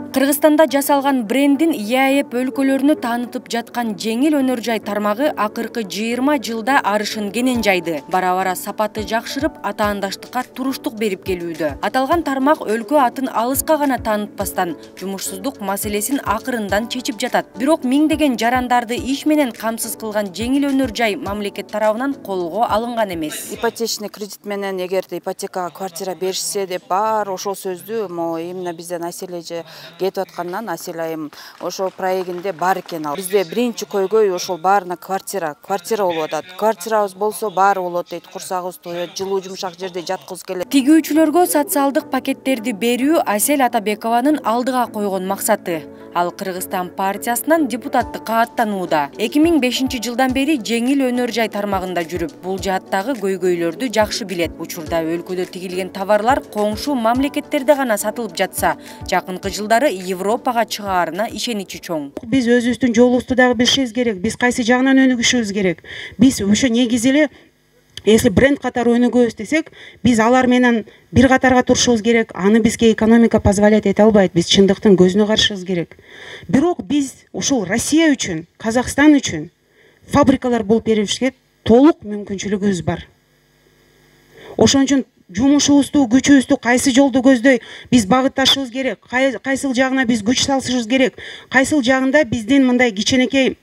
Кыргызстанда жасалган брендин ИАЭП өлкөлөрүнө таанытып жаткан жеңил өнөр жай тармагы акыркы 20 жылда арышын кенен жайды. Бара-бара сапаты жакшырып, атаандаштыкка туруштук берип келүүдө. Аталган тармак өлкө атын алыска гана таанытпастан, жумушсуздук маселесин акырындан чечип жатат. Бирок миңдеген жарандарды иш менен камсыз кылган жеңил өнөр жай мамлекет тарабынан колго алынган эмес. Ипотечный кредит менен эгерде ипотекага квартира беришсе деп бар ошол сөздү именно бизде население кетип аткандан аселайым ошол проектинде бар экен ал. Бизде биринчи көйгөй ошол баарына квартира болуп атат. Квартирабыз болсо баары болот дейт. Курсагыбыз тоет, жылуу жумшак жерде жаткыбыз келет. Тигүүчүлөргө социалдык пакеттерди берүү Асель Атабекованын алдыга койгон максаты. Ал Кыргызстан партиясынан депутаттыкка аттанууда. 2005 жылдан бери жеңил өнөр жай тармагында жүрүп, бул жааттагы көйгөйлөрдү жакшы билет. Учурда өлкөдө тигилген товарлар коңшу мамлекеттерде гана сатылып жатса, жакынкы жылдары Европага чыгаарына ишеничи чоң. Биз өзүбүздүн жолубузду дагы билишибиз керек. Биз кайсы жагынан өнүгүшүбүз керек. Биз ошо негизи эле если бренд катары өнүгөбүз десек, биз алар менен бир катарга турушубуз керек. Аны бизге экономика позволять эте албайт. Биз чындыктын көзүнө карашыбыз керек. Бирок биз ушул Россия үчүн, Казакстан үчүн фабрикалар болуп беришибизге толук мүмкүнчүлүгүбүз бар. Ошон үчүн жумушубузду, күчүбүздү кайсы жолду көздөй биз багытташыбыз керек, кайсыл жагына биз күч салышыбыз керек, кайсыл жагында биздин мындай киченекей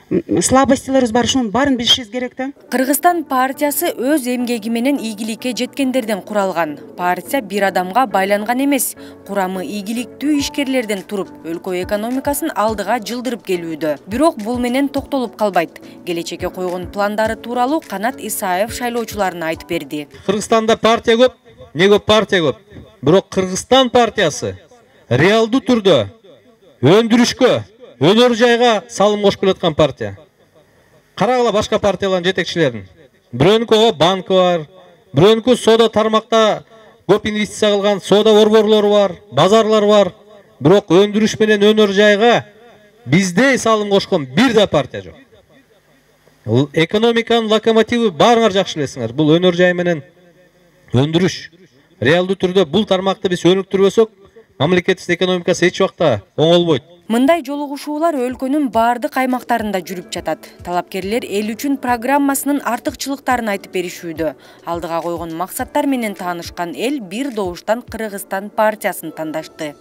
слабостьларыбыз бар, ошонун баарын билишибиз керек да. Кыргызстан партиясы өз эмгеги менен ийгиликке жеткендерден куралган. Партия бир адамга байланган эмес, курамы ийгиликтүү ишкерлерден туруп, өлкө экономикасын алдыга жылдырып келүүдө. Бирок бул менен токтолуп калбайт. Келечекке койгон пландары тууралуу Канат Исаев шайлоочуларына айтып берди. Кыргызстанда партия көп, не көп партия көп. Бирок Кыргызстан партиясы реалдуу түрдө өндүрүшкө, өнөр жайга салым кошуп келаткан партия. Карагыла башка партиялардын жетекчилерин. Бирөөнүкү банкы бар, бирөөнүкү соода тармакта көп инвестиция кылган соода борборлору бар, базарлар бар. Бирок өндүрүш менен өнөр жайга бизде салым кошкон бир да партия жок. Экономиканын локомотивы баарыңар жакшы билесиңер. Бул өнөр жай менен өндүрүш. Реалдуу түрдө бул тармакты биз өнүктүрбөсөк, мамлекеттин экономикасы эч убакта оңолбойт. Мындай жолугушуулар өлкөнүн бардык аймактарында жүрүп жатат. Талапкерлер эл үчүн программасынын артыкчылыктарын айтып беришүүдө. Алдыга койгон максаттар менен таанышкан эл бир добуштан Кыргызстан партиясын тандашты.